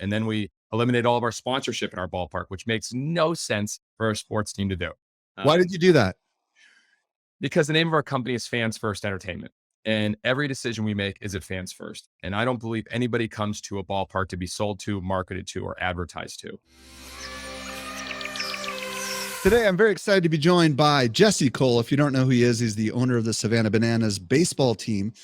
And then we eliminated all of our sponsorship in our ballpark, which makes no sense for a sports team to do. Why Um, did you do that? because the name of our company is Fans First Entertainment. And every decision we make is at fans first. And I don't believe anybody comes to a ballpark to be sold to, marketed to, or advertised to. Today, I'm very excited to be joined by Jesse Cole. If you don't know who he is, he's the owner of the Savannah Bananas baseball team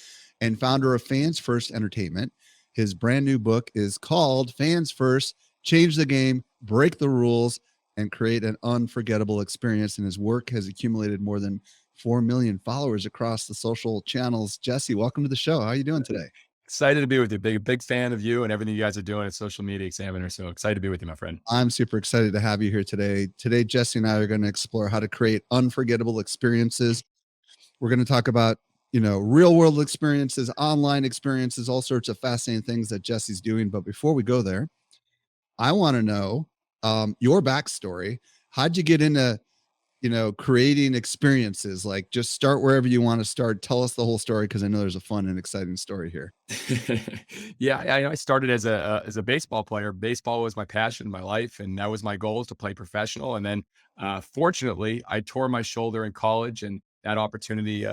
and founder of Fans First Entertainment. His brand new book is called Fans First: Change the Game, Break the Rules, and Create an Unforgettable Experience. And his work has accumulated more than 4 million followers across the social channels. Jesse, welcome to the show. How are you doing today? Excited to be with you. Big fan of you and everything you guys are doing at Social Media Examiner. So excited to be with you, my friend. I'm super excited to have you here today. Today, Jesse and I are going to explore how to create unforgettable experiences. We're going to talk about, real world experiences, online experiences, all sorts of fascinating things that Jesse's doing. But before we go there, I want to know your backstory. How'd you get into, creating experiences? Like, just start wherever you want to start. Tell us the whole story, because I know there's a fun and exciting story here. Yeah, I started as a baseball player. Baseball was my passion, my life, and that was my goal, is to play professional. And then, fortunately, I tore my shoulder in college, and that opportunity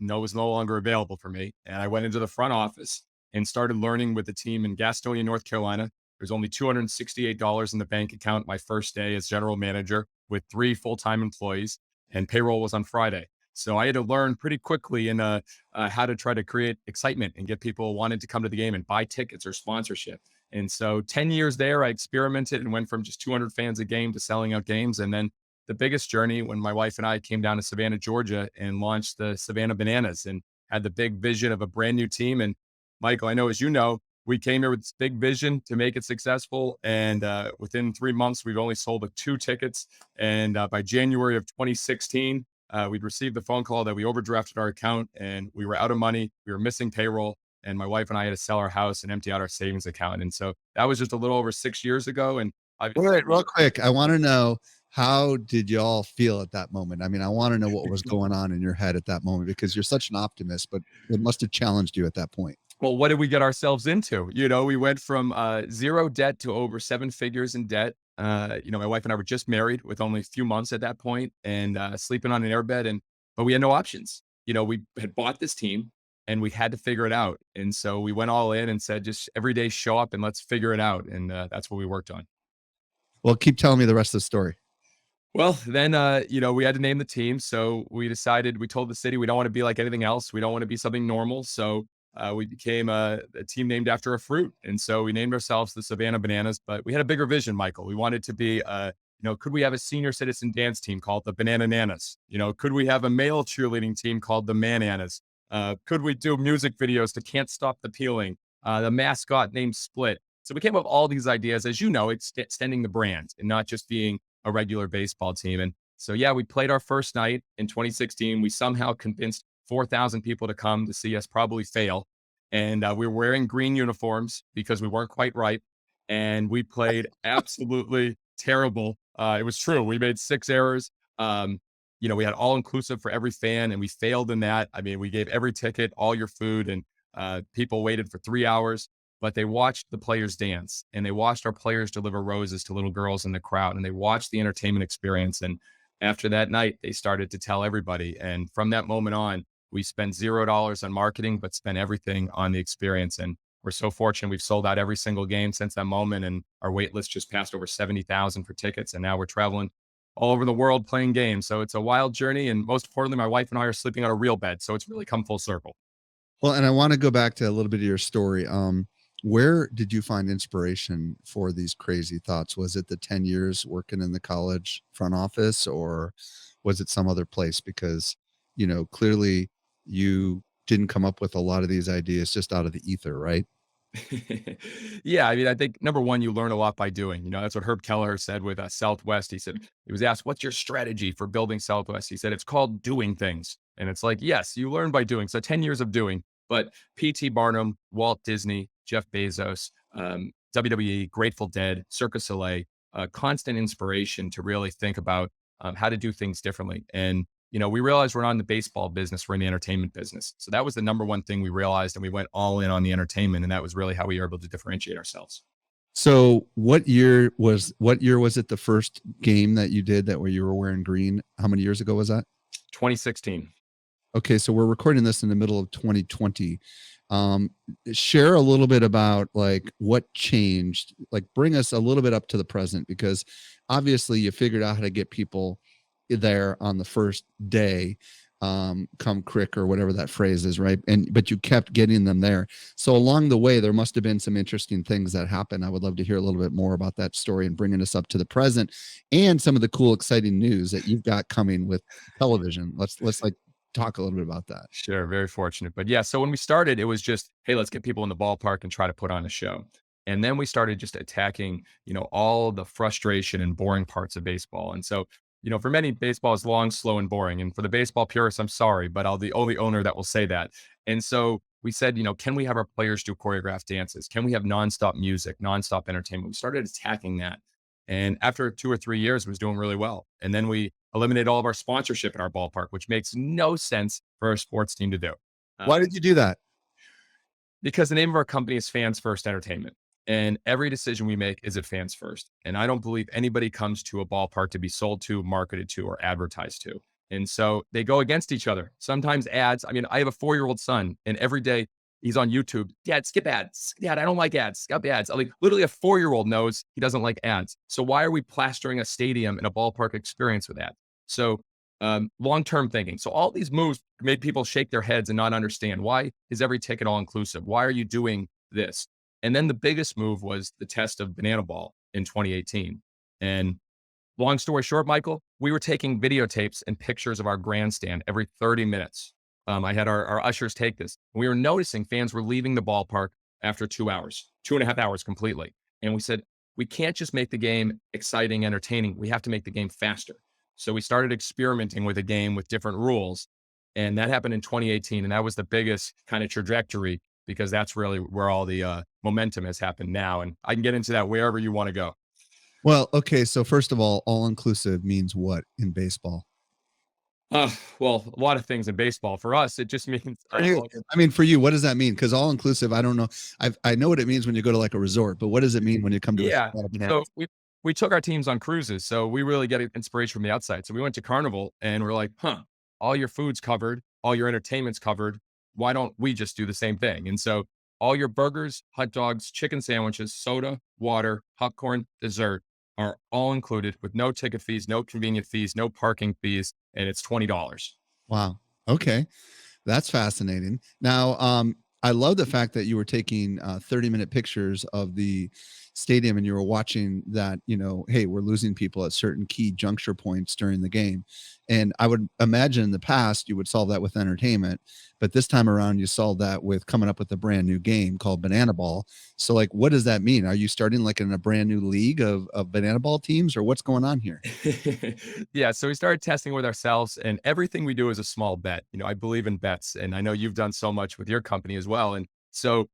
was no longer available for me. And I went into the front office and started learning with the team in Gastonia, North Carolina. There's only $268 in the bank account my first day as general manager with 3 full-time employees, and payroll was on Friday. So I had to learn pretty quickly in how to try to create excitement and get people wanting to come to the game and buy tickets or sponsorship. And so 10 years there, I experimented and went from just 200 fans a game to selling out games. And then the biggest journey, when my wife and I came down to Savannah, Georgia, and launched the Savannah Bananas and had the big vision of a brand new team. And Michael, I know, as you know, we came here with this big vision to make it successful. And within 3 months, we've only sold 2 tickets. And by January of 2016, we'd received the phone call that we overdrafted our account and we were out of money. We were missing payroll. And my wife and I had to sell our house and empty out our savings account. And so that was just a little over 6 years ago. And I've Wait, real quick. I want to know, how did y'all feel at that moment? I mean, I want to know what was going on in your head at that moment, because you're such an optimist, but it must have challenged you at that point. well, what did we get ourselves into? We went from zero debt to over 7 figures in debt. My wife and I were just married with only a few months at that point, and sleeping on an airbed, but we had no options. We had bought this team and we had to figure it out. And so we went all in and said, just every day show up and let's figure it out. And that's what we worked on. Well, keep telling me the rest of the story. Well, then, we had to name the team. So we told the city we don't want to be like anything else. We don't want to be something normal. So we became a team named after a fruit. And so we named ourselves the Savannah Bananas, but we had a bigger vision, Michael. We wanted to be, could we have a senior citizen dance team called the Banana Nanas? Could we have a male cheerleading team called the Mananas? Could we do music videos to Can't Stop the Peeling? The mascot named Split. So we came up with all these ideas, as you know, extending the brand and not just being a regular baseball team. And so, yeah, we played our first night in 2016. We somehow convinced 4,000 people to come to see us probably fail. And we were wearing green uniforms because we weren't quite right. And we played absolutely terrible. It was true. We made 6 errors. We had all inclusive for every fan, and we failed in that. I mean, we gave every ticket, all your food, and people waited for 3 hours, but they watched the players dance and they watched our players deliver roses to little girls in the crowd, and they watched the entertainment experience. And after that night, they started to tell everybody. And from that moment on, we spent $0 on marketing, but spent everything on the experience. And we're so fortunate. We've sold out every single game since that moment. And our wait list just passed over 70,000 for tickets. And now we're traveling all over the world playing games. So it's a wild journey. And most importantly, my wife and I are sleeping on a real bed. So it's really come full circle. Well, and I want to go back to a little bit of your story. Where did you find inspiration for these crazy thoughts? Was it the 10 years working in the college front office, or was it some other place? Because, clearly you didn't come up with a lot of these ideas just out of the ether, right? Yeah, I mean, I think number one, you learn a lot by doing. That's what Herb Kelleher said with Southwest. He was asked, "What's your strategy for building Southwest?" He said, "It's called doing things." And it's like, yes, you learn by doing. So 10 years of doing, but P.T. Barnum, Walt Disney, Jeff Bezos, WWE, Grateful Dead, Cirque du Soleil, constant inspiration to really think about how to do things differently. And we realized we're not in the baseball business, we're in the entertainment business. So that was the number one thing we realized, and we went all in on the entertainment. And that was really how we were able to differentiate ourselves. So what year was it the first game that you did that where you were wearing green? How many years ago was that? 2016. Okay, so we're recording this in the middle of 2020. Um, Share a little bit about like what changed, like bring us a little bit up to the present, because obviously you figured out how to get people there on the first day, come crick or whatever that phrase is, right? And but you kept getting them there. So along the way, there must have been some interesting things that happened. I would love to hear a little bit more about that story and bringing us up to the present and some of the cool, exciting news that you've got coming with television. Let's like talk a little bit about that. Sure, very fortunate. But yeah, so when we started, it was just, hey, let's get people in the ballpark and try to put on a show. And then we started just attacking, all the frustration and boring parts of baseball. And so, for many, baseball is long, slow, and boring. And for the baseball purists, I'm sorry, but I'll the only owner that will say that. And so we said, can we have our players do choreographed dances? Can we have nonstop music, nonstop entertainment? We started attacking that. And after 2 or 3 years, it was doing really well. And then we eliminated all of our sponsorship in our ballpark, which makes no sense for a sports team to do. Uh, Why did you do that? because the name of our company is Fans First Entertainment. And every decision we make is at fans first. And I don't believe anybody comes to a ballpark to be sold to, marketed to, or advertised to. And so they go against each other. Sometimes ads. I mean, I have a 4-year-old son, and every day he's on YouTube. Dad, skip ads. Dad, I don't like ads. Skip ads. Like literally a 4-year-old knows he doesn't like ads. So why are we plastering a stadium and a ballpark experience with ads? So long-term thinking. So all these moves made people shake their heads and not understand, why is every ticket all inclusive? Why are you doing this? And then the biggest move was the test of Banana Ball in 2018. And long story short, Michael, we were taking videotapes and pictures of our grandstand every 30 minutes. I had our ushers take this. We were noticing fans were leaving the ballpark after 2 hours, 2.5 hours completely. And we said, we can't just make the game exciting, entertaining. We have to make the game faster. So we started experimenting with a game with different rules. And that happened in 2018. And that was the biggest kind of trajectory, because that's really where all the momentum has happened now. And I can get into that wherever you want to go. Well, okay. So first of all inclusive means what in baseball? Well, a lot of things in baseball. For us, it just means For you, I mean, for you, what does that mean? Because all inclusive, I don't know. I know what it means when you go to like a resort, but what does it mean when you come to a yeah. spot of bananas? So we took our teams on cruises, so we really get inspiration from the outside. So we went to Carnival, and we're like, all your food's covered, all your entertainment's covered. Why don't we just do the same thing? And so all your burgers, hot dogs, chicken sandwiches, soda, water, popcorn, dessert are all included with no ticket fees, no convenient fees, no parking fees, and it's $20. Wow. Okay. That's fascinating. Now, I love the fact that you were taking 30-minute pictures of the stadium and you were watching that, hey, we're losing people at certain key juncture points during the game. And I would imagine in the past you would solve that with entertainment, but this time around you solved that with coming up with a brand new game called Banana Ball. So, like, what does that mean? Are you starting like in a brand new league of Banana Ball teams, or what's going on here? Yeah, so we started testing with ourselves, and everything we do is a small bet. I believe in bets, and I know you've done so much with your company as well. And so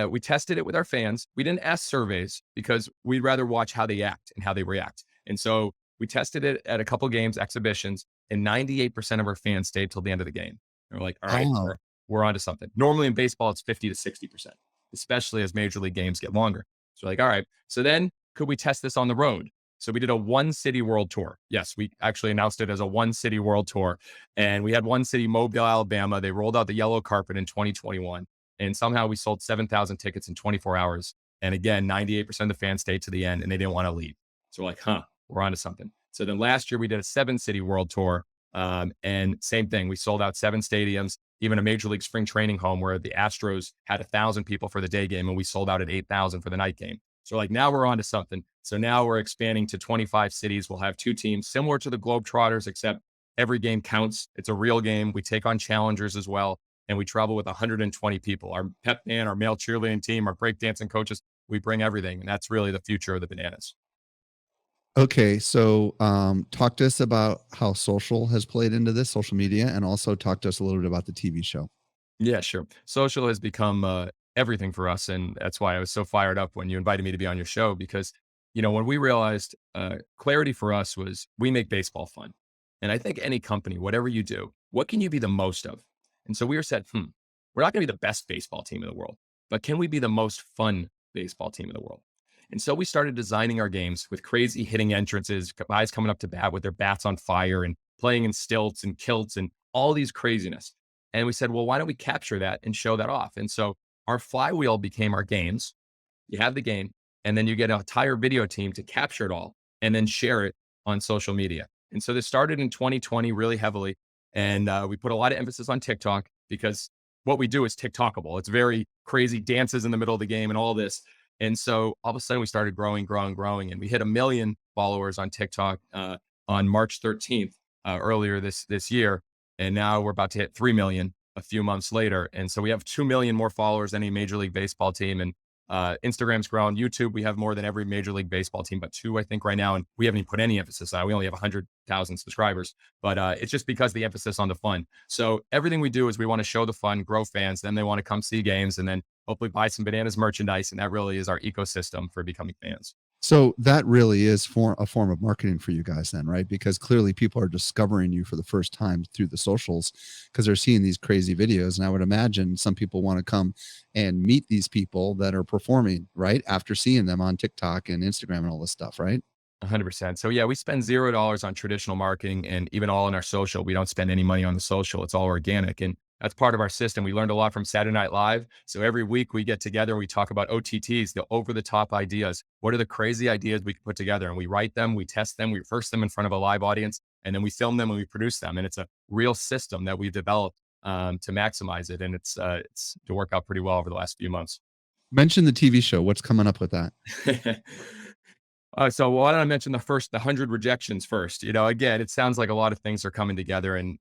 we tested it with our fans. We didn't ask surveys because we'd rather watch how they act and how they react. And so we tested it at a couple games, exhibitions, and 98% of our fans stayed till the end of the game. And we're like, all right, Oh, we're onto something. Normally in baseball, it's 50 to 60%, especially as major league games get longer. So we're like, all right, so then could we test this on the road? So we did a one city world tour. Yes, we actually announced it as a one city world tour. And we had one city, Mobile, Alabama. They rolled out the yellow carpet in 2021. And somehow we sold 7,000 tickets in 24 hours. And again, 98% of the fans stayed to the end and they didn't want to leave. So we're like, we're onto something. So then last year we did a 7 city world tour. And same thing, we sold out 7 stadiums, even a major league spring training home where the Astros had 1,000 people for the day game and we sold out at 8,000 for the night game. So like now we're on to something. So now we're expanding to 25 cities. We'll have 2 teams similar to the Globetrotters, except every game counts. It's a real game. We take on challengers as well. And we travel with 120 people. Our pep band, our male cheerleading team, our breakdancing coaches, we bring everything. And that's really the future of the Bananas. okay. So, talk to us about how social has played into this, social media, and also talk to us a little bit about the TV show. Yeah, sure. Social has become everything for us. And that's why I was so fired up when you invited me to be on your show, because, when we realized clarity for us was we make baseball fun. And I think any company, whatever you do, what can you be the most of? And so we were said, we're not going to be the best baseball team in the world, but can we be the most fun baseball team in the world? And so we started designing our games with crazy hitting entrances, guys coming up to bat with their bats on fire and playing in stilts and kilts and all these craziness. And we said, well, why don't we capture that and show that off? And so our flywheel became our games. You have the game, and then you get an entire video team to capture it all and then share it on social media. And so this started in 2020 really heavily. And we put a lot of emphasis on TikTok because what we do is TikTokable. It's very crazy dances in the middle of the game and all this. And so all of a sudden we started growing, growing, growing, and we hit 1 million followers on TikTok on March 13th earlier this year. And now we're about to hit 3 million a few months later. And so we have 2 million more followers than any Major League Baseball team. And Instagram's grown. YouTube, we have more than every Major League Baseball team, but 2, I think, right now. And we haven't even put any emphasis on it. We only have 100,000 subscribers, but it's just because the emphasis on the fun. So everything we do is we want to show the fun, grow fans, then they want to come see games, and then hopefully buy some Bananas merchandise. And that really is our ecosystem for becoming fans. So that really is a form of marketing for you guys then, right? Because clearly people are discovering you for the first time through the socials because they're seeing these crazy videos. And I would imagine some people want to come and meet these people that are performing, right? After seeing them on TikTok and Instagram and all this stuff, right? 100%. So yeah, we spend $0 on traditional marketing, and even all in our social. We don't spend any money on the social. It's all organic. And that's part of our system. We learned a lot from Saturday Night Live. So every week we get together and we talk about OTTs, the over the top ideas. What are the crazy ideas we can put together? And we write them, we test them, we rehearse them in front of a live audience, and then we film them and we produce them. And it's a real system that we've developed to maximize it. And it's to work out pretty well over the last few months. Mention the TV show. What's coming up with that? So why don't I mention the 100 rejections first? Again, it sounds like a lot of things are coming together, and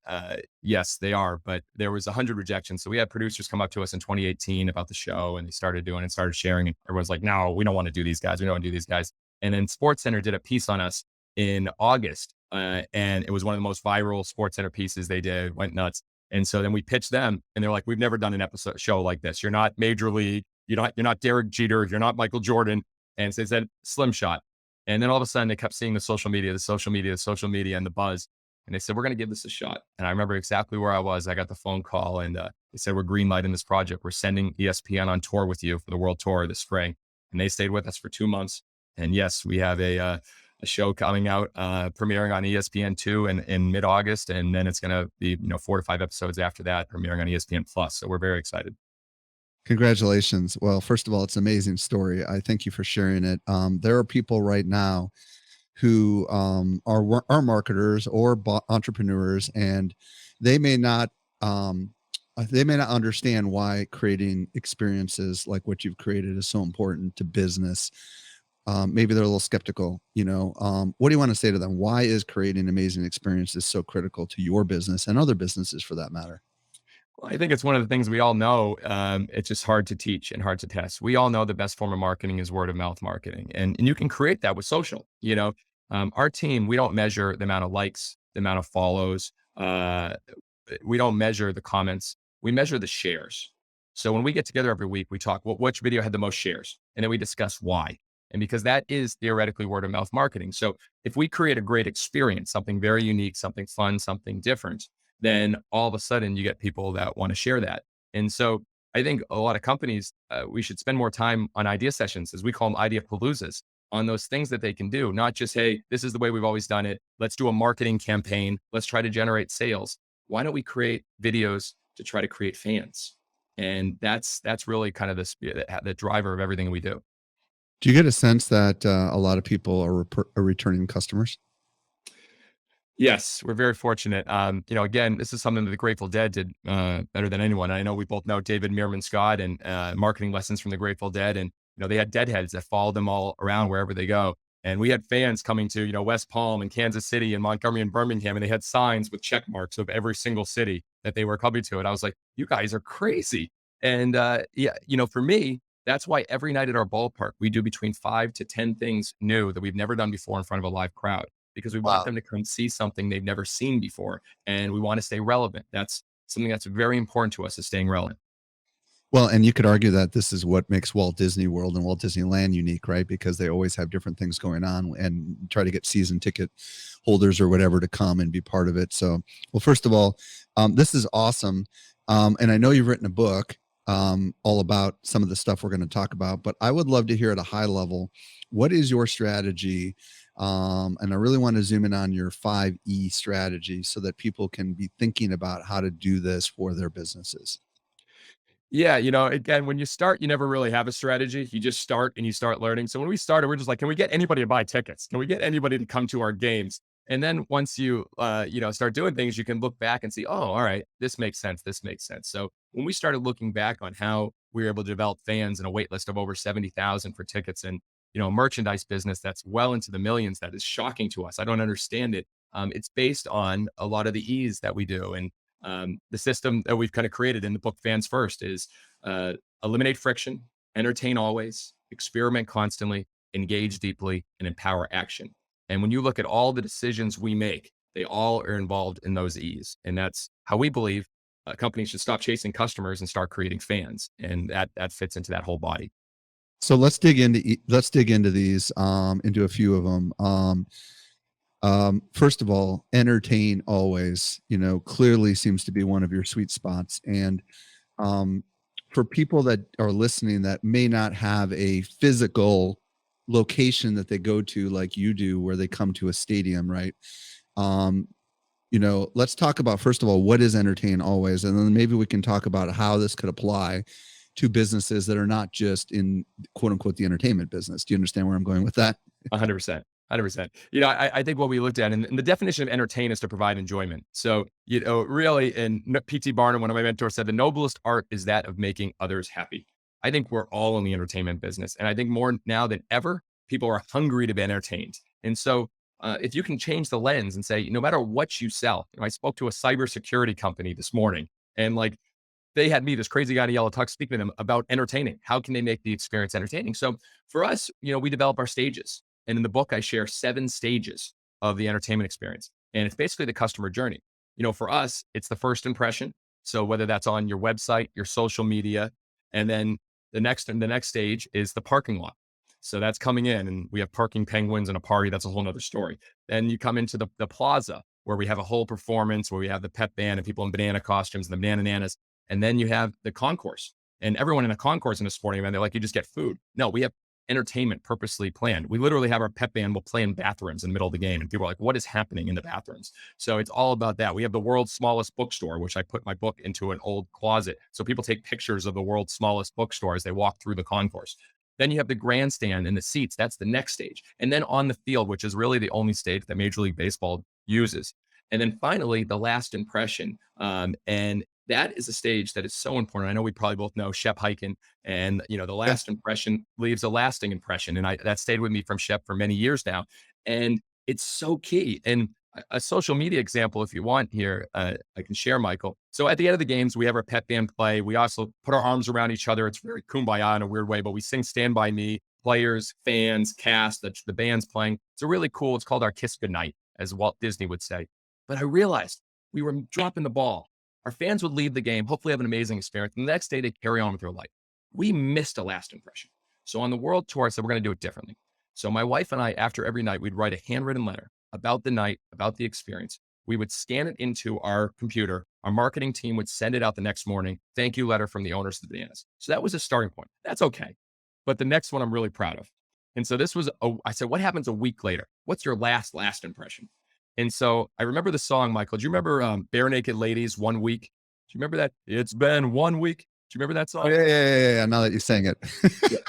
yes, they are, but there was 100 rejections. So we had producers come up to us in 2018 about the show, and they started doing it, started sharing, and everyone's like, no, we don't want to do these guys. We don't want to do these guys. And then SportsCenter did a piece on us in August, and it was one of the most viral SportsCenter pieces they did, went nuts. And so then we pitched them, and they're like, we've never done an episode show like this. You're not Major League. You're not Derek Jeter. You're not Michael Jordan. And so they said, slim shot. And then all of a sudden they kept seeing the social media, and the buzz. And they said, we're going to give this a shot. And I remember exactly where I was. I got the phone call, and they said, we're greenlighting this project. We're sending ESPN on tour with you for the World Tour this spring. And they stayed with us for 2 months. And yes, we have a show coming out, premiering on ESPN2 in mid-August. And then it's going to be 4 to 5 episodes after that, premiering on ESPN Plus. So we're very excited. Congratulations. Well, first of all, it's an amazing story. I thank you for sharing it. There are people right now who are marketers or entrepreneurs, and they may not understand why creating experiences like what you've created is so important to business. Maybe they're a little skeptical. What do you want to say to them? Why is creating amazing experiences so critical to your business and other businesses for that matter? I think it's one of the things we all know. It's just hard to teach and hard to test. We all know the best form of marketing is word of mouth marketing, and you can create that with social. Our team, we don't measure the amount of likes, the amount of follows. We don't measure the comments. We measure the shares. So when we get together every week, we talk, which video had the most shares? And then we discuss why. And because that is theoretically word of mouth marketing. So if we create a great experience, something very unique, something fun, something different, then all of a sudden you get people that want to share that. And so I think a lot of companies, we should spend more time on idea sessions, as we call them, idea paloozas, on those things that they can do, not just, hey, this is the way we've always done it. Let's do a marketing campaign. Let's try to generate sales. Why don't we create videos to try to create fans? And that's really kind of the driver of everything we do. Do you get a sense that a lot of people are returning customers? Yes, we're very fortunate. Again, this is something that the Grateful Dead did better than anyone. I know we both know David Meerman Scott and marketing lessons from the Grateful Dead. And, they had deadheads that followed them all around wherever they go. And we had fans coming to, West Palm and Kansas City and Montgomery and Birmingham. And they had signs with check marks of every single city that they were coming to. And I was like, you guys are crazy. And for me, that's why every night at our ballpark, we do between 5 to 10 things new that we've never done before in front of a live crowd, because we want them to come see something they've never seen before. And we want to stay relevant. That's something that's very important to us, is staying relevant. Well, and you could argue that this is what makes Walt Disney World and Walt Disneyland unique, right? Because they always have different things going on and try to get season ticket holders or whatever to come and be part of it. So, well, first of all, this is awesome. And I know you've written a book. all about some of the stuff we're going to talk about. But I would love to hear at a high level, what is your strategy? And I really want to zoom in on your 5E strategy so that people can be thinking about how to do this for their businesses. Yeah, again, when you start, you never really have a strategy. You just start and you start learning. So when we started, we're just like, can we get anybody to buy tickets? Can we get anybody to come to our games? And then once you, start doing things, you can look back and see, oh, all right, this makes sense. This makes sense. So when we started looking back on how we were able to develop fans and a wait list of over 70,000 for tickets and, a merchandise business that's well into the millions, that is shocking to us. I don't understand it. It's based on a lot of the ease that we do. And the system that we've kind of created in the book Fans First is eliminate friction, entertain always, experiment constantly, engage deeply, and empower action. And when you look at all the decisions we make, they all are involved in those E's. And that's how we believe companies should stop chasing customers and start creating fans. And that fits into that whole body. So let's dig into these, into a few of them. First of all, entertain always, clearly seems to be one of your sweet spots. And for people that are listening that may not have a physical location that they go to like you do, where they come to a stadium, right? Let's talk about, first of all, what is entertain always, and then maybe we can talk about how this could apply to businesses that are not just in quote unquote the entertainment business. Do you understand where I'm going with that? 100%. 100%. I think what we looked at, and the definition of entertain is to provide enjoyment. So, really, and P.T. Barnum, one of my mentors, said the noblest art is that of making others happy. I think we're all in the entertainment business. And I think more now than ever, people are hungry to be entertained. And so, if you can change the lens and say, no matter what you sell, I spoke to a cybersecurity company this morning, and they had me, this crazy guy in a yellow tux, speaking to them about entertaining. How can they make the experience entertaining? So for us, we develop our stages. And in the book, I share 7 stages of the entertainment experience. And it's basically the customer journey. For us, it's the first impression. So whether that's on your website, your social media, and then the next stage is the parking lot. So that's coming in, and we have parking penguins and a party. That's a whole nother story. Then you come into the plaza, where we have a whole performance, where we have the pep band and people in banana costumes and the banana nanas. And then you have the concourse, and everyone in a concourse in a sporting event, they're like, you just get food. No, we have entertainment purposely planned. We literally have our pep band will play in bathrooms in the middle of the game. And people are like, what is happening in the bathrooms? So it's all about that. We have the world's smallest bookstore, which I put my book into an old closet. So people take pictures of the world's smallest bookstore as they walk through the concourse. Then you have the grandstand and the seats. That's the next stage. And then on the field, which is really the only stage that Major League Baseball uses. And then finally, the last impression. And that is a stage that is so important. I know we probably both know Shep Hyken, and the last impression leaves a lasting impression. And that stayed with me from Shep for many years now. And it's so key. And a social media example, if you want here, I can share, Michael. So at the end of the games, we have our pep band play. We also put our arms around each other. It's very kumbaya in a weird way, but we sing Stand By Me, players, fans, cast, the band's playing. It's really cool. It's called our Kiss Goodnight, as Walt Disney would say. But I realized we were dropping the ball. Our fans would leave the game, hopefully have an amazing experience. And the next day, they'd carry on with their life. We missed a last impression. So on the world tour, I said, we're going to do it differently. So my wife and I, after every night, we'd write a handwritten letter about the night, about the experience. We would scan it into our computer. Our marketing team would send it out the next morning. Thank you letter from the owners of the Bananas. So that was a starting point. That's okay. But the next one I'm really proud of. And so I said, what happens a week later? What's your last impression? And so I remember the song, Michael. Do you remember Bare Naked Ladies, 1 week? Do you remember that? It's been 1 week. Do you remember that song? Oh, yeah. Now that you're saying it.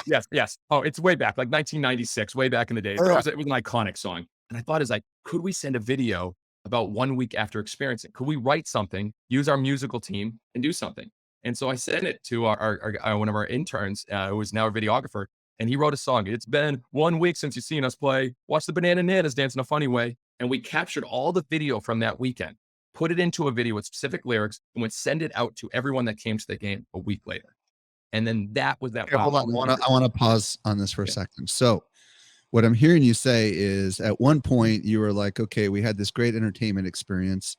Yes. Oh, it's way back, like 1996, way back in the days. It was an iconic song. And I thought, could we send a video about 1 week after experiencing? Could we write something, use our musical team, and do something? And so I sent it to our one of our interns, who is now a videographer, and he wrote a song. It's been 1 week since you've seen us play. Watch the banana nanas dance in a funny way. And we captured all the video from that weekend, put it into a video with specific lyrics, and would send it out to everyone that came to the game a week later. And then that was that. Okay, hold on. I want to pause on this for a second. So what I'm hearing you say is, at one point you were like, okay, we had this great entertainment experience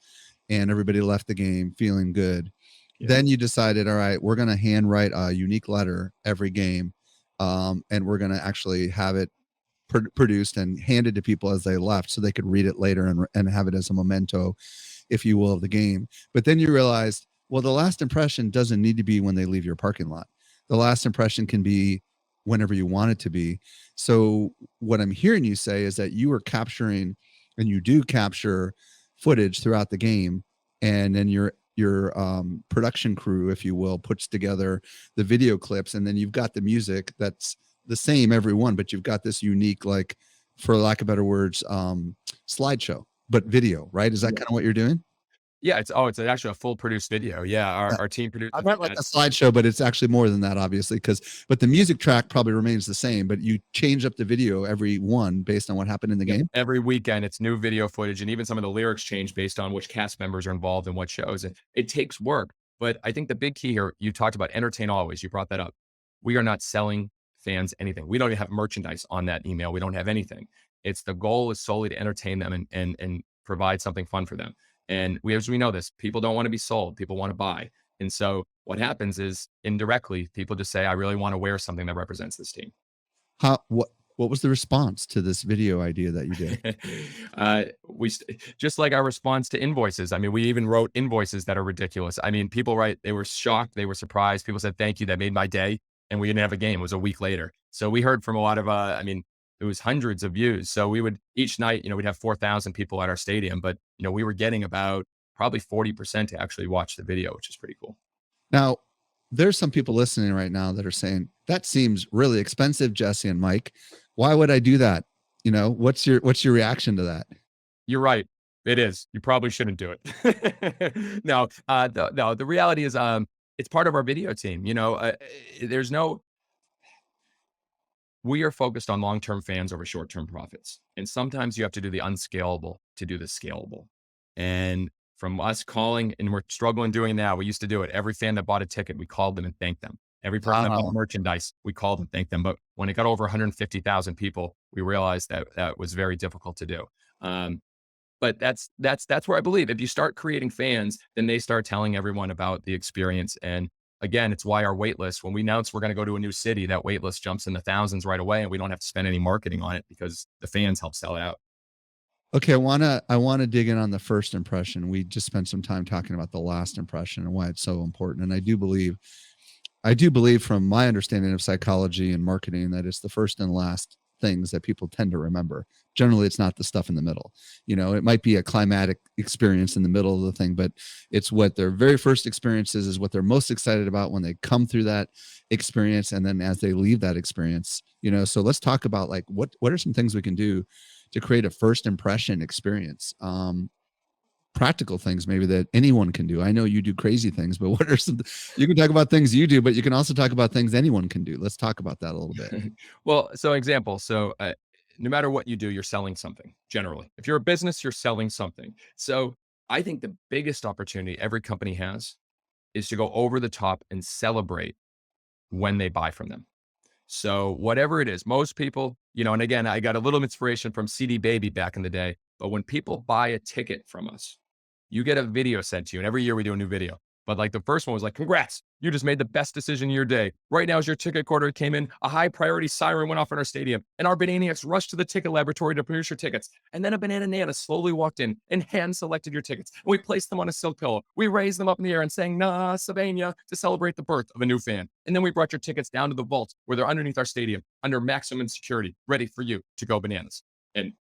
and everybody left the game feeling good. Yeah. Then you decided, all right, we're going to handwrite a unique letter every game. And we're going to actually have it produced and handed to people as they left, so they could read it later and have it as a memento, if you will, of the game. But then you realized, Well, the last impression doesn't need to be when they leave your parking lot. The last impression can be whenever you want it to be. So, what I'm hearing you say is that you are capturing, and you do capture footage throughout the game, and then your production crew, if you will, puts together the video clips, and then you've got the music that's the same every one, but you've got this unique, like, for lack of better words, slideshow, but video, right? Is that kind of what you're doing? Yeah, it's actually a full produced video. Yeah, our team I produces meant like that. a slideshow, but it's actually more than that, obviously, because but the music track probably remains the same, but you change up the video every one based on what happened in the Yep, game. every weekend, it's new video footage, and even some of the lyrics change based on which cast members are involved in what shows, and it takes work, but I think the big key here, you talked about entertain always, you brought that up. We are not selling fans anything. We don't even have merchandise on that email, we don't have anything. It's the goal is solely to entertain them and provide something fun for them, and as we know this, people don't wanna be sold, people wanna buy, and so what happens is, indirectly, people just say, "I really wanna wear something that represents this team." What was the response to this video idea that you did? Just like our response to invoices. I mean, we even wrote invoices that are ridiculous. I mean, people write, they were shocked, they were surprised. People said, "Thank you, that made my day." And we didn't have a game. It was a week later. So we heard from a lot of, I mean, it was hundreds of views. So we would each night, we'd have 4,000 people at our stadium, but we were getting about probably 40% to actually watch the video, which is pretty cool. Now, there's some people listening right now that are saying, "That seems really expensive, Jesse and Mike. Why would I do that?" What's your reaction to that? You're right. It is. You probably shouldn't do it. No, no. The reality is, it's part of our video team. There's no. We are focused on long-term fans over short-term profits, and sometimes you have to do the unscalable to do the scalable. And from us calling, and we're struggling doing now. We used to do it. Every fan that bought a ticket, we called them and thanked them. Every person that bought Wow. merchandise, we called and thanked them. But when it got over 150,000 people, we realized that that was very difficult to do. Um, but that's where I believe if you start creating fans, then they start telling everyone about the experience. And again, it's why our wait list, when we announce we're going to go to a new city, that wait list jumps in the thousands right away, and we don't have to spend any marketing on it because the fans help sell it out. Okay, I wanna dig in on the first impression. We just spent some time talking about the last impression and why it's so important. And I do believe from my understanding of psychology and marketing that it's the first and last things that people tend to remember. Generally, it's not the stuff in the middle. It might be a climatic experience in the middle of the thing, but it's what their very first experience is what they're most excited about when they come through that experience, and then as they leave that experience. So let's talk about, like, what are some things we can do to create a first impression experience. Practical things maybe that anyone can do. I know you do crazy things, but what are some, you can talk about things you do, but you can also talk about things anyone can do. Let's talk about that a little bit. Well, so example, no matter what you do, you're selling something generally. If you're a business, you're selling something. So I think the biggest opportunity every company has is to go over the top and celebrate when they buy from them. So whatever it is, most people, and again, I got a little inspiration from CD Baby back in the day, but when people buy a ticket from us, you get a video sent to you. And every year we do a new video. But like the first one was like, "Congrats, you just made the best decision of your day. Right now, as your ticket quarter came in, a high priority siren went off in our stadium, and our Bananiacs rushed to the ticket laboratory to produce your tickets. And then a banana nana slowly walked in and hand selected your tickets. And we placed them on a silk pillow. We raised them up in the air and sang Na Sabania to celebrate the birth of a new fan. And then we brought your tickets down to the vault where they're underneath our stadium, under maximum security, ready for you to go bananas." And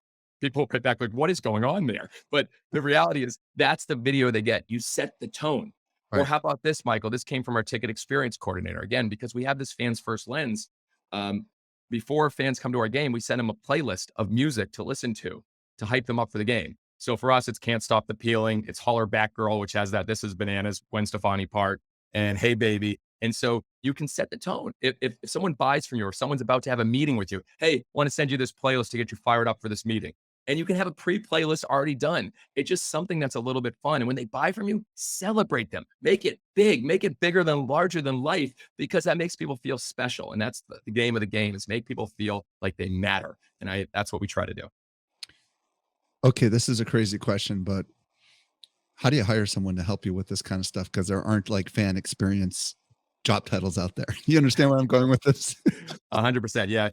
people put back like, "What is going on there?" But the reality is that's the video they get. You set the tone. Or Right. how about this, Michael? This came from our ticket experience coordinator. Again, because we have this fans first lens. Um, Before fans come to our game, we send them a playlist of music to listen to hype them up for the game. So for us, it's "Can't Stop the Peeling." It's "Holler Back Girl," which has that "This Is Bananas," Gwen Stefani part, and "Hey Baby." And so you can set the tone. If someone buys from you or someone's about to have a meeting with you, "Hey, want to send you this playlist to get you fired up for this meeting." And you can have a pre-playlist already done. It's just something that's a little bit fun. And when they buy from you, celebrate them. Make it big, make it bigger than larger than life, because that makes people feel special. And that's the game of the game is make people feel like they matter. And that's what we try to do. Okay, this is a crazy question, but how do you hire someone to help you with this kind of stuff? Because there aren't like fan experience job titles out there. You understand where I'm going with this? 100%. Yeah.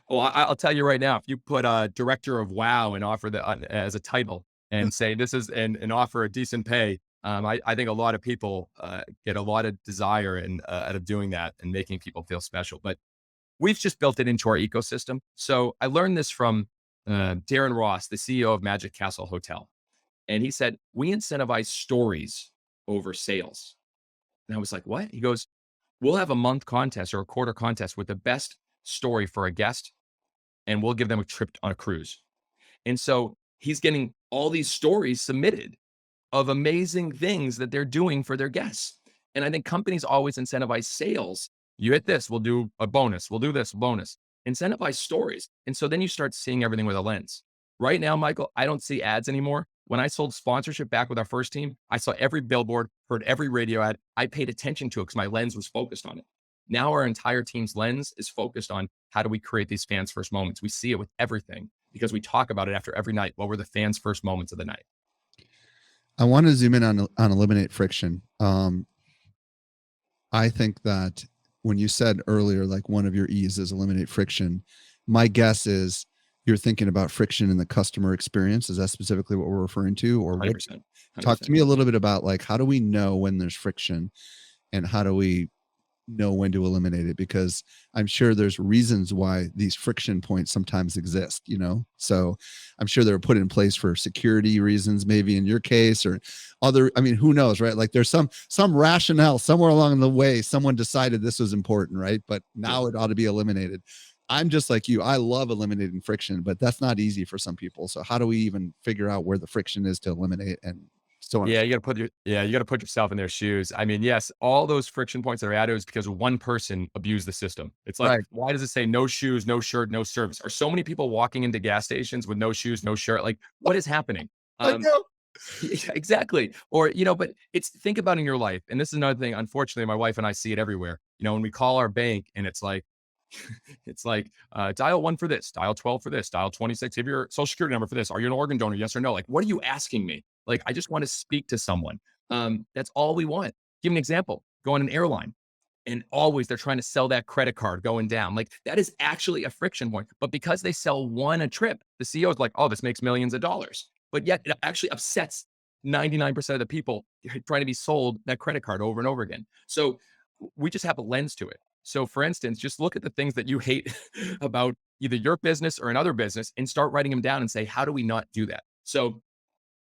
Well, I'll tell you right now, if you put director of WoW and offer that as a title and say this is and offer a decent pay, I think a lot of people get a lot of desire and out of doing that and making people feel special. But we've just built it into our ecosystem. So I learned this from Darren Ross, the CEO of Magic Castle Hotel. And he said, we incentivize stories over sales. And I was like, what? He goes, we'll have a month contest or a quarter contest with the best story for a guest, and we'll give them a trip on a cruise. And so he's getting all these stories submitted of amazing things that they're doing for their guests. And I think companies always incentivize sales. You hit this, we'll do a bonus. We'll do this bonus. Incentivize stories. And so then you start seeing everything with a lens. Right now, Michael, I don't see ads anymore. When I sold sponsorship back with our first team, I saw every billboard, heard every radio ad. I paid attention to it because my lens was focused on it. Now our entire team's lens is focused on how do we create these fans' first moments. We see it with everything because we talk about it after every night. What were the fans' first moments of the night? I want to zoom in on eliminate friction. I think that when you said earlier, like one of your E's is eliminate friction, my guess is you're thinking about friction in the customer experience. Is that specifically what we're referring to, or what? 100%. Talk to 100%. me a little bit about like how do we know when there's friction, and how do we know when to eliminate it? Because I'm sure there's reasons why these friction points sometimes exist, so I'm sure they're put in place for security reasons, maybe in your case, or other, I mean, who knows, right? Like there's some rationale somewhere along the way someone decided this was important, right? But now it ought to be eliminated. I'm just like you, I love eliminating friction, but that's not easy for some people. So how do we even figure out where the friction is to eliminate, and so on? Yeah, you got to put yourself in their shoes. I mean, yes, all those friction points that are added is because one person abused the system. It's like, Right. why does it say no shoes, no shirt, no service? Are so many people walking into gas stations with no shoes, no shirt? Like, what is happening? I Um, know. yeah, exactly. Or, but it's think about in your life, and this is another thing. Unfortunately, my wife and I see it everywhere. When we call our bank and it's like, dial 1 for this, dial 12 for this, dial 26, give your social security number for this. Are you an organ donor? Yes or no? Like, what are you asking me? Like, I just want to speak to someone. That's all we want. Give an example. Go on an airline and always they're trying to sell that credit card going down. Like, that is actually a friction point. But because they sell one a trip, the CEO is like, oh, this makes millions of dollars. But yet it actually upsets 99% of the people trying to be sold that credit card over and over again. So we just have a lens to it. So, for instance, just look at the things that you hate about either your business or another business and start writing them down and say, how do we not do that? So,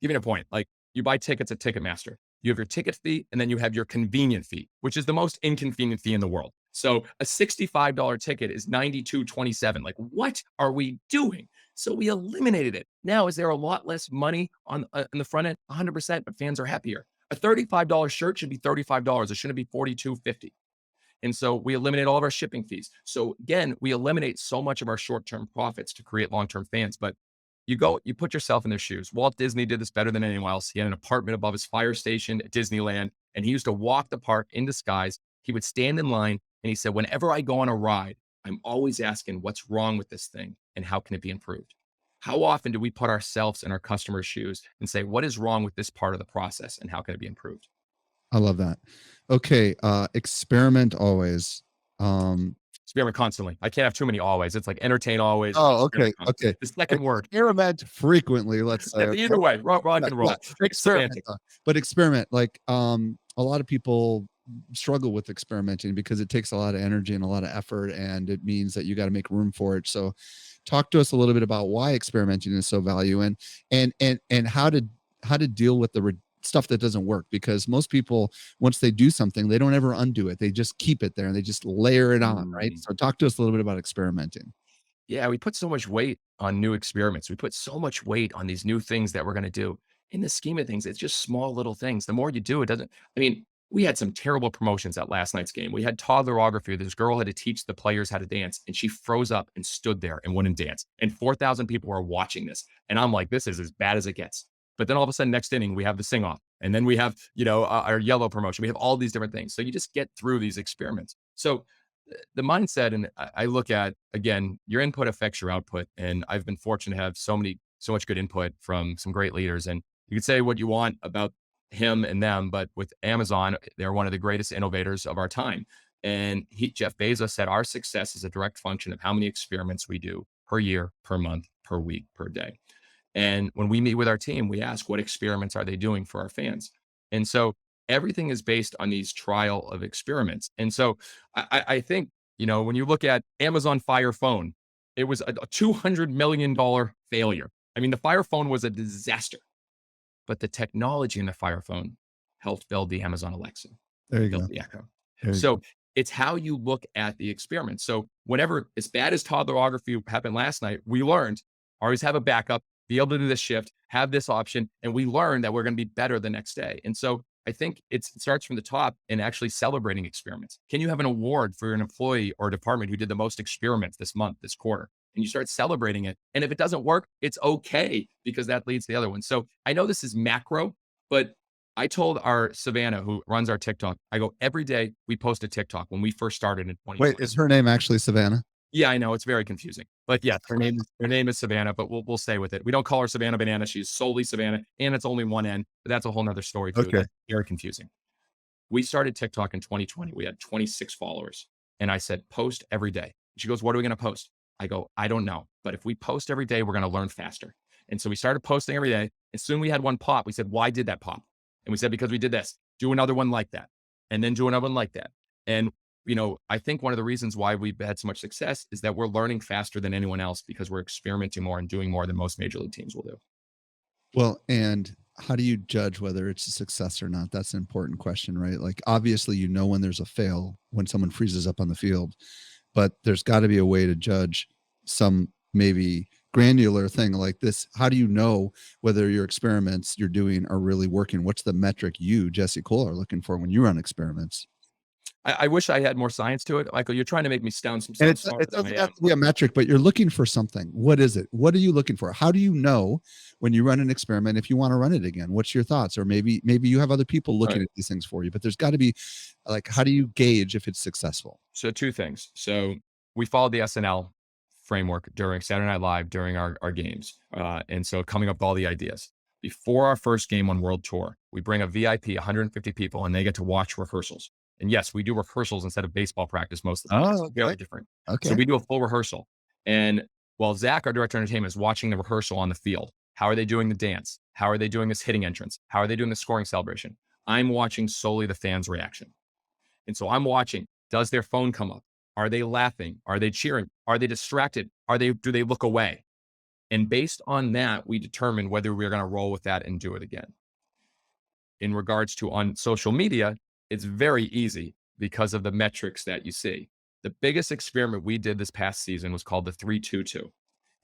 give me a point. Like you buy tickets at Ticketmaster, you have your ticket fee, and then you have your convenient fee, which is the most inconvenient fee in the world. So, a $65 ticket is 92.27. Like, what are we doing? So, we eliminated it. Now, is there a lot less money on the front end? 100%, but fans are happier. A $35 shirt should be $35. It shouldn't be 42.50. And so we eliminate all of our shipping fees. So again, we eliminate so much of our short-term profits to create long-term fans. But you put yourself in their shoes. Walt Disney did this better than anyone else. He had an apartment above his fire station at Disneyland, and he used to walk the park in disguise. He would stand in line, and he said, whenever I go on a ride, I'm always asking what's wrong with this thing and how can it be improved? How often do we put ourselves in our customers' shoes and say, what is wrong with this part of the process and how can it be improved? I love that. Okay, experiment always. Um, Experiment constantly. I can't have too many always. It's like entertain always. oh, okay, Experiment constantly. okay. The second word. Experiment frequently, let's say. Okay. Either way, rock Yeah, and yeah. roll. Experiment, Semantic. but experiment. Like, a lot of people struggle with experimenting because it takes a lot of energy and a lot of effort, and it means that you got to make room for it. So, talk to us a little bit about why experimenting is so value, and how to deal with the stuff that doesn't work, because most people, once they do something, they don't ever undo it. They just keep it there and they just layer it on, right? Mm. So talk to us a little bit about experimenting. Yeah, we put so much weight on new experiments. We put so much weight on these new things that we're going to do. In the scheme of things, it's just small little things. The more you do, it doesn't. I mean, we had some terrible promotions at last night's game. We had toddlerography. This girl had to teach the players how to dance, and she froze up and stood there and wouldn't dance. And 4,000 people were watching this. And I'm like, this is as bad as it gets. But then all of a sudden, next inning, we have the sing off. And then we have, our yellow promotion. We have all these different things. So you just get through these experiments. So the mindset, and I look at again, your input affects your output. And I've been fortunate to have so much good input from some great leaders. And you could say what you want about him and them, but with Amazon, they're one of the greatest innovators of our time. And Jeff Bezos said, our success is a direct function of how many experiments we do per year, per month, per week, per day. And when we meet with our team, we ask what experiments are they doing for our fans? And so everything is based on these trial of experiments. And so I think, when you look at Amazon Fire Phone, it was a $200 million failure. I mean, the Fire Phone was a disaster, but the technology in the Fire Phone helped build the Amazon Alexa, There you built go. the Echo. There you go. So it's how you look at the experiment. So whenever, as bad as toddlerography happened last night, we learned always have a backup, be able to do this shift, have this option, and we learned that we're going to be better the next day. And so I think it starts from the top and actually celebrating experiments. Can you have an award for an employee or department who did the most experiments this month, this quarter? And you start celebrating it. And if it doesn't work, it's okay because that leads to the other one. So I know this is macro, but I told our Savannah, who runs our TikTok, I go, every day we post a TikTok when we first started in Wait, 2020. is her name actually Savannah? Yeah, I know it's very confusing, but yes, her name is Savannah, but we'll stay with it. We don't call her Savannah Banana. She's solely Savannah, and it's only one N, but that's a whole nother story too. Okay. That's very confusing. We started TikTok in 2020. We had 26 followers, and I said, post every day. She goes, what are we going to post? I go, I don't know, but if we post every day, we're going to learn faster. And so we started posting every day. As soon as we had one pop, we said, why did that pop? And we said, because we did this. Do another one like that, and then do another one like that. And I think one of the reasons why we've had so much success is that we're learning faster than anyone else because we're experimenting more and doing more than most major league teams will do. Well, and how do you judge whether it's a success or not? That's an important question, right? Like, obviously, when there's a fail, when someone freezes up on the field, but there's got to be a way to judge some maybe granular thing like this. How do you know whether your experiments you're doing are really working? What's the metric you, Jesse Cole, are looking for when you run experiments? I wish I had more science to it. Michael, you're trying to make me sound And smarter it than I doesn't am. have to be a metric, but you're looking for something. What is it? What are you looking for? How do you know when you run an experiment if you want to run it again? What's your thoughts? Or maybe you have other people looking Right. at these things for you, but there's got to be like, how do you gauge if it's successful? So two things. So we followed the SNL framework during Saturday Night Live during our games. And so coming up with all the ideas. Before our first game on World Tour, we bring a VIP, 150 people, and they get to watch rehearsals. And yes, we do rehearsals instead of baseball practice most of the time. Oh, It's okay. very different. So Okay. we do a full rehearsal. And while Zach, our director of entertainment, is watching the rehearsal on the field, how are they doing the dance? How are they doing this hitting entrance? How are they doing the scoring celebration? I'm watching solely the fans' reaction. And so I'm watching, does their phone come up? Are they laughing? Are they cheering? Are they distracted? Do they look away? And based on that, we determine whether we're going to roll with that and do it again. In regards to on social media, it's very easy because of the metrics that you see. The biggest experiment we did this past season was called the 3-2-2.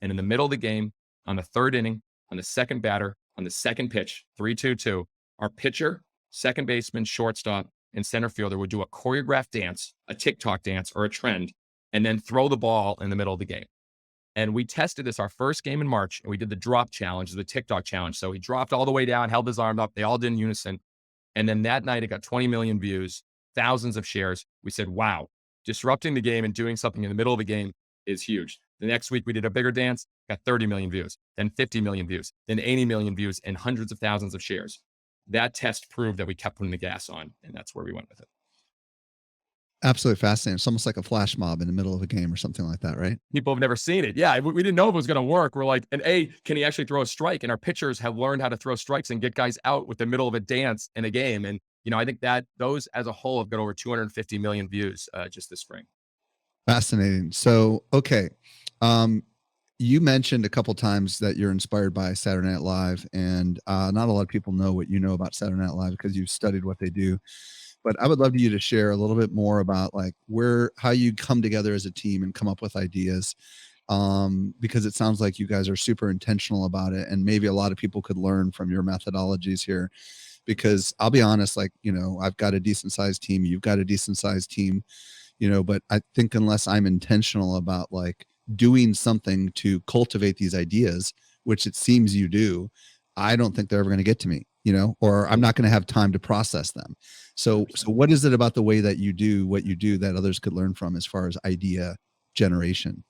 And in the middle of the game, on the third inning, on the second batter, on the second pitch, 3-2-2, our pitcher, second baseman, shortstop, and center fielder would do a choreographed dance, a TikTok dance, or a trend, and then throw the ball in the middle of the game. And we tested this our first game in March, and we did the drop challenge, the TikTok challenge. So he dropped all the way down, held his arm up. They all did in unison. And then that night, it got 20 million views, thousands of shares. We said, wow, disrupting the game and doing something in the middle of the game is huge. The next week, we did a bigger dance, got 30 million views, then 50 million views, then 80 million views, and hundreds of thousands of shares. That test proved that we kept putting the gas on, and that's where we went with it. Absolutely fascinating. It's almost like a flash mob in the middle of a game or something like that, right? People have never seen it. Yeah, we didn't know if it was going to work. We're like, and can he actually throw a strike? And our pitchers have learned how to throw strikes and get guys out with the middle of a dance in a game. And, I think that those as a whole have got over 250 million views just this spring. Fascinating. So, okay. You mentioned a couple times that you're inspired by Saturday Night Live, and not a lot of people know what you know about Saturday Night Live because you've studied what they do. But I would love you to share a little bit more about like how you come together as a team and come up with ideas. Because it sounds like you guys are super intentional about it, and maybe a lot of people could learn from your methodologies here. Because I'll be honest, like, I've got a decent sized team, you've got a decent sized team, but I think unless I'm intentional about like doing something to cultivate these ideas, which it seems you do, I don't think they're ever going to get to me, or I'm not going to have time to process them. So what is it about the way that you do what you do that others could learn from as far as idea generation?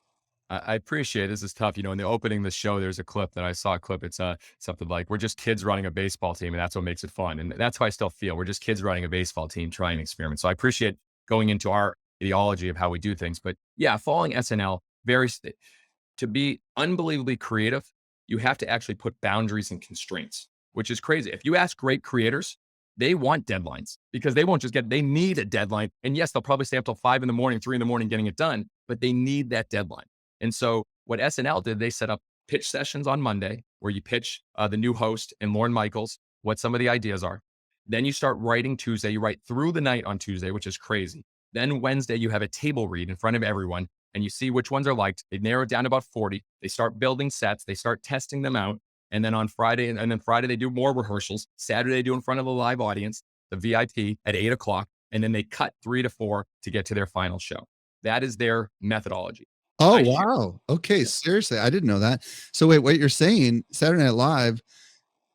I appreciate this is tough. In the opening of the show, there's a clip that I saw a clip. It's something like, we're just kids running a baseball team, and that's what makes it fun. And that's how I still feel. We're just kids running a baseball team, trying experiments. So I appreciate going into our ideology of how we do things. But yeah, following SNL, to be unbelievably creative, you have to actually put boundaries and constraints, which is crazy. If you ask great creators, They want deadlines because they won't just they need a deadline. And yes, they'll probably stay up till 5 in the morning, 3 in the morning getting it done, but they need that deadline. And so what SNL did, they set up pitch sessions on Monday where you pitch the new host and Lorne Michaels what some of the ideas are. Then you start writing Tuesday. You write through the night on Tuesday, which is crazy. Then Wednesday, you have a table read in front of everyone and you see which ones are liked. They narrow it down to about 40. They start building sets. They start testing them out. And then on Friday, and then Friday, they do more rehearsals. Saturday, they do in front of the live audience, the VIP at 8 o'clock. And then they cut 3 to 4 to get to their final show. That is their methodology. Oh, wow. Okay. Seriously. I didn't know that. So wait, what you're saying, Saturday Night Live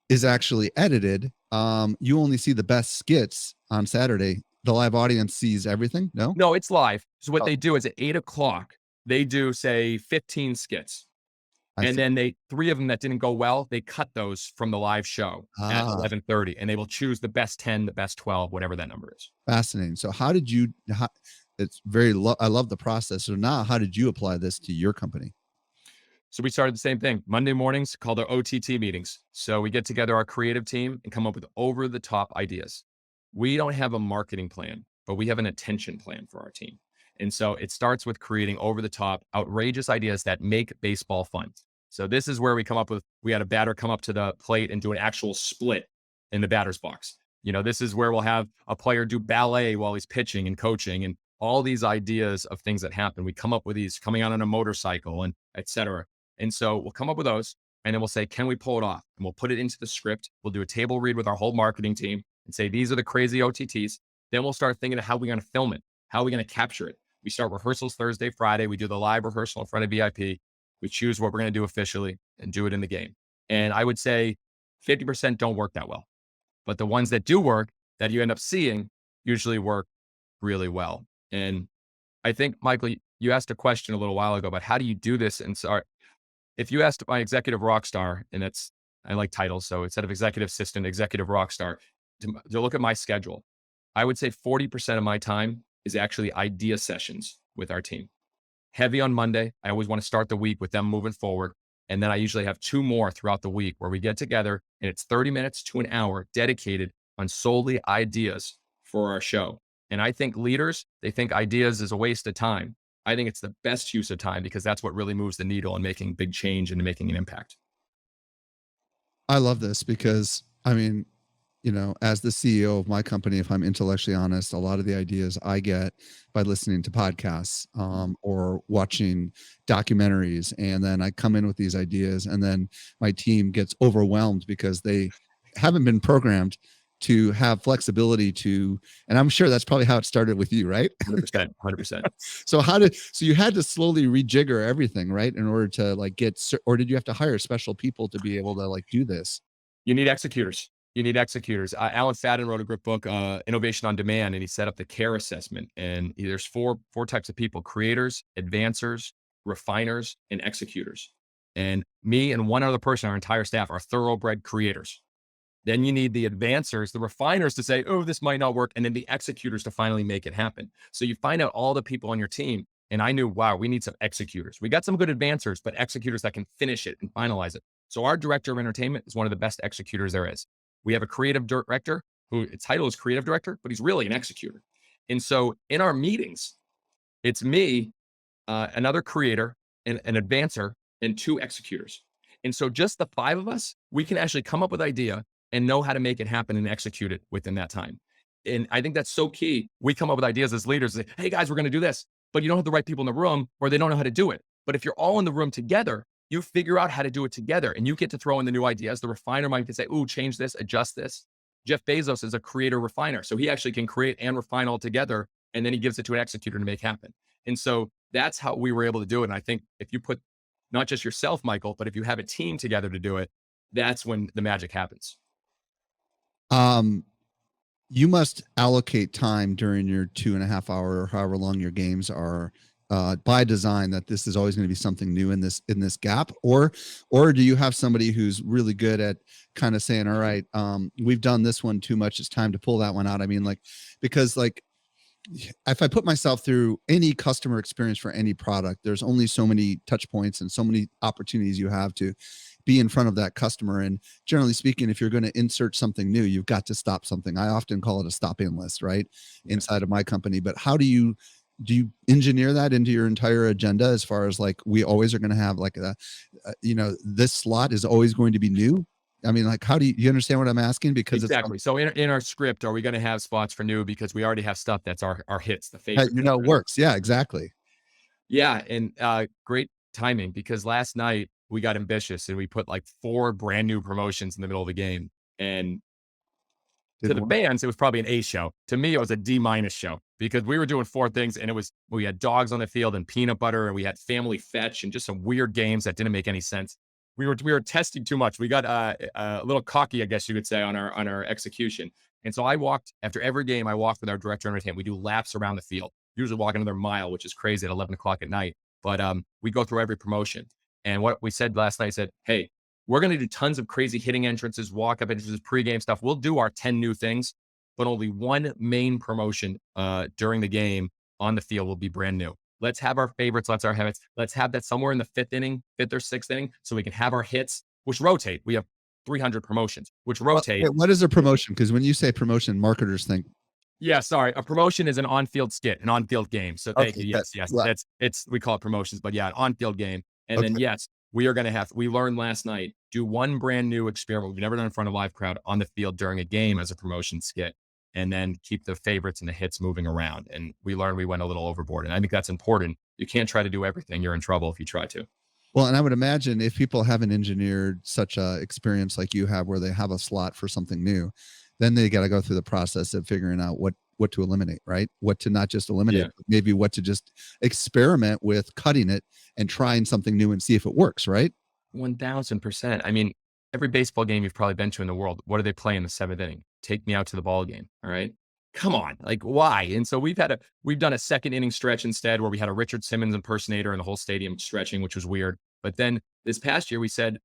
is actually edited. You only see the best skits on Saturday. The live audience sees everything. No, No, it's live. So what they do is at 8 o'clock, they do say 15 skits. And then 3 of them that didn't go well, they cut those from the live show at 11:30, and they will choose the best 10, the best 12, whatever that number is. Fascinating. So how did you, it's very, I love the process. So now how did you apply this to your company? So we started the same thing. Monday mornings called our OTT meetings. So we get together our creative team and come up with over the top ideas. We don't have a marketing plan, but we have an attention plan for our team. And so it starts with creating over the top, outrageous ideas that make baseball fun. So this is where we come up with, we had a batter come up to the plate and do an actual split in the batter's box. This is where we'll have a player do ballet while he's pitching and coaching, and all these ideas of things that happen. We come up with these coming out on a motorcycle and et cetera. And so we'll come up with those and then we'll say, can we pull it off? And we'll put it into the script. We'll do a table read with our whole marketing team and say, these are the crazy OTTs. Then we'll start thinking of how we're going to film it. How are we going to capture it? We start rehearsals Thursday, Friday. We do the live rehearsal in front of VIP. We choose what we're going to do officially and do it in the game. And I would say 50% don't work that well. But the ones that do work, that you end up seeing, usually work really well. And I think, Michael, you asked a question a little while ago about how do you do this? And so if you asked my executive rock star, and I like titles, so instead of executive assistant, executive rock star, to look at my schedule, I would say 40% of my time is actually idea sessions with our team. Heavy on Monday. I always want to start the week with them moving forward. And then I usually have 2 more throughout the week where we get together and it's 30 minutes to an hour dedicated on solely ideas for our show. And I think leaders, they think ideas is a waste of time. I think it's the best use of time because that's what really moves the needle and making big change and making an impact. I love this because, I mean, as the CEO of my company, if I'm intellectually honest, a lot of the ideas I get by listening to podcasts or watching documentaries. And then I come in with these ideas and then my team gets overwhelmed because they haven't been programmed to have flexibility to, and I'm sure that's probably how it started with you, right? 100%. So you had to slowly rejigger everything, right? In order to or did you have to hire special people to be able to do this? You need executors. Alan Fadden wrote a great book, Innovation on Demand, and he set up the CARE assessment. And there's four types of people: creators, advancers, refiners, and executors. And me and one other person, our entire staff, are thoroughbred creators. Then you need the advancers, the refiners to say, oh, this might not work. And then the executors to finally make it happen. So you find out all the people on your team. And I knew, wow, we need some executors. We got some good advancers, but executors that can finish it and finalize it. So our director of entertainment is one of the best executors there is. We have a creative director who its title is creative director, but he's really an executor. And so in our meetings, it's me, another creator, an advancer, and 2 executors. And so just the 5 of us, we can actually come up with idea and know how to make it happen and execute it within that time. And I think that's so key. We come up with ideas as leaders, say, hey guys, we're going to do this, but you don't have the right people in the room or they don't know how to do it. But if you're all in the room together, you figure out how to do it together and you get to throw in the new ideas. The refiner might say, ooh, change this, adjust this. Jeff Bezos is a creator refiner. So he actually can create and refine all together. And then he gives it to an executor to make happen. And so that's how we were able to do it. And I think if you put not just yourself, Michael, but if you have a team together to do it, that's when the magic happens. You must allocate time during your 2.5 hour or however long your games are by design, that this is always going to be something new in this gap, or do you have somebody who's really good at kind of saying, all right, we've done this one too much, it's time to pull that one out? I mean, because if I put myself through any customer experience for any product, there's only so many touch points and so many opportunities you have to be in front of that customer. And generally speaking, if you're going to insert something new, you've got to stop something. I often call it a stop in list, right? Yeah. Inside of my company. But how do you engineer that into your entire agenda, as far as like, we always are going to have like this slot is always going to be new? I mean, like, how do you understand what I'm asking? Because it's Exactly. So in our script, are we going to have spots for new because we already have stuff that's our hits, the favorite. works. Yeah, exactly. Yeah, and great timing because last night we got ambitious and we put like 4 brand new promotions in the middle of the game. And to the fans, it was probably an A show. To me, it was a D- show because we were doing 4 things, and we had dogs on the field and peanut butter, and we had family fetch and just some weird games that didn't make any sense. We were testing too much. We got a little cocky, I guess you could say, on our execution. And so after every game. I walked with our director of entertainment. We do laps around the field. Usually walk another mile, which is crazy at 11 o'clock at night. But we go through every promotion. And what we said last night, said, hey, we're going to do tons of crazy hitting entrances, walk up entrances, pregame stuff. We'll do our 10 new things, but only one main promotion during the game on the field will be brand new. Let's have our favorites. Let's have that somewhere in the 5th or 6th inning, so we can have our hits, which rotate. We have 300 promotions, which rotate. What is a promotion? Because when you say promotion, marketers think. Yeah, sorry. A promotion is an on-field skit, an on-field game. So thank you. Yes. Right. We call it promotions, but yeah, an on-field game. And then yes, we learned last night, do one brand new experiment we've never done in front of a live crowd on the field during a game as a promotion skit, and then keep the favorites and the hits moving around. And we learned we went a little overboard. And I think that's important. You can't try to do everything. You're in trouble if you try to. Well, and I would imagine if people haven't engineered such a experience like you have, where they have a slot for something new, then they got to go through the process of figuring out what to eliminate, right? What to not just eliminate, but maybe what to just experiment with, cutting it and trying something new and see if it works, right? 1000%. I mean, every baseball game you've probably been to in the world, what do they play in the 7th inning? Take me out to the ball game. All right. Come on. Like, why? And so we've done a 2nd inning stretch instead, where we had a Richard Simmons impersonator and the whole stadium stretching, which was weird. But then this past year we said,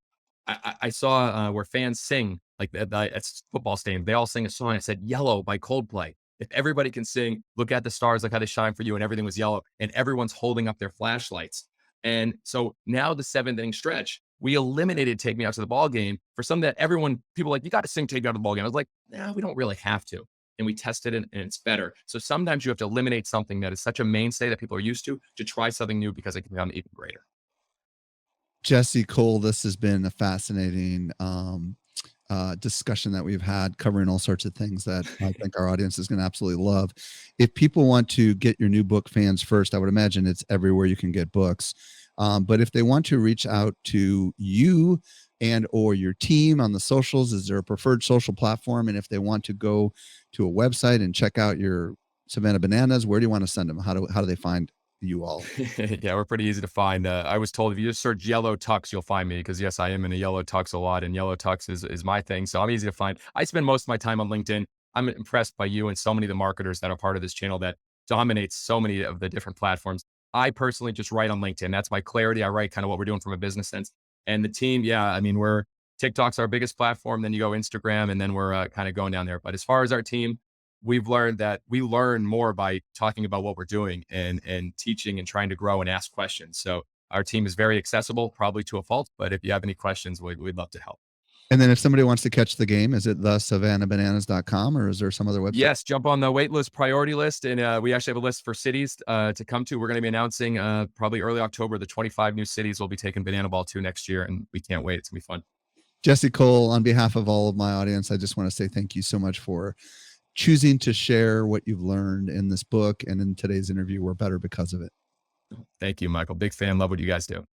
I saw where fans sing, like at football stadium, they all sing a song. I said, Yellow by Coldplay. If everybody can sing, look at the stars, look how they shine for you, and everything was yellow, and everyone's holding up their flashlights. And so now the 7th inning stretch, we eliminated Take Me Out to the Ball Game for some that people like, you got to sing Take Me Out to the Ball Game. I was like, no, we don't really have to. And we tested it, and it's better. So sometimes you have to eliminate something that is such a mainstay that people are used to try something new, because it can become even greater. Jesse Cole, this has been a fascinating discussion that we've had, covering all sorts of things that I think our audience is going to absolutely love. If people want to get your new book, Fans First, I would imagine it's everywhere you can get books. But if they want to reach out to you and or your team on the socials, is there a preferred social platform? And if they want to go to a website and check out your Savannah Bananas, where do you want to send them? How do they find you all? Yeah, we're pretty easy to find. I was told if you just search Yellow Tux, you'll find me, because yes, I am in a yellow tux a lot, and yellow tux is my thing. So I'm easy to find. I spend most of my time on LinkedIn. I'm impressed by you and so many of the marketers that are part of this channel that dominates so many of the different platforms. I personally just write on LinkedIn. That's my clarity. I write kind of what we're doing from a business sense. And the team, yeah, I mean, TikTok's our biggest platform. Then you go Instagram, and then we're kind of going down there. But as far as our team, we've learned that we learn more by talking about what we're doing and teaching and trying to grow and ask questions. So our team is very accessible, probably to a fault, but if you have any questions, we'd love to help. And then if somebody wants to catch the game, is it thesavannahbananas.com, or is there some other website? Yes, jump on the wait list priority list. And we actually have a list for cities to come to. We're going to be announcing probably early October, the 25 new cities we'll be taking Banana Ball to next year. And we can't wait. It's going to be fun. Jesse Cole, on behalf of all of my audience, I just want to say thank you so much for choosing to share what you've learned in this book and in today's interview. We're better because of it. Thank you, Michael. Big fan. Love what you guys do.